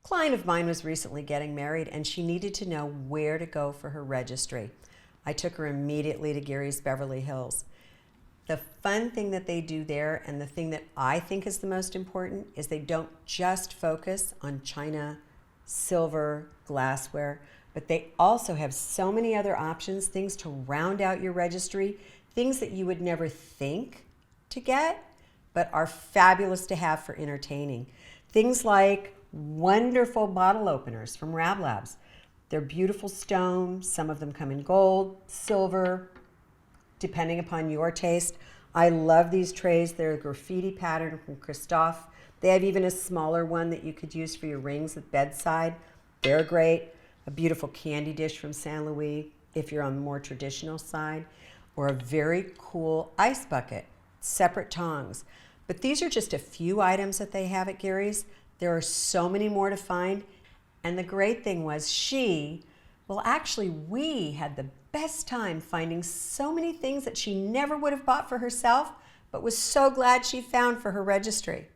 client of mine was recently getting married and she needed to know where to go for her registry. I took her immediately to GEARYS Beverly Hills. The fun thing that they do there, and the thing that I think is the most important, is they don't just focus on china, silver, glassware, but they also have so many other options, things to round out your registry, things that you would never think to get, but are fabulous to have for entertaining. Things like wonderful bottle openers from Rab Labs. They're beautiful stone. Some of them come in gold, silver, depending upon your taste. I love these trays. They're a graffiti pattern from Christophe. They have even a smaller one that you could use for your rings at bedside. They're great. A beautiful candy dish from Saint Louis if you're on the more traditional side, or a very cool ice bucket, separate tongs. But these are just a few items that they have at GEARYS. There are so many more to find. And the great thing was we had the best time finding so many things that she never would have bought for herself, but was so glad she found for her registry.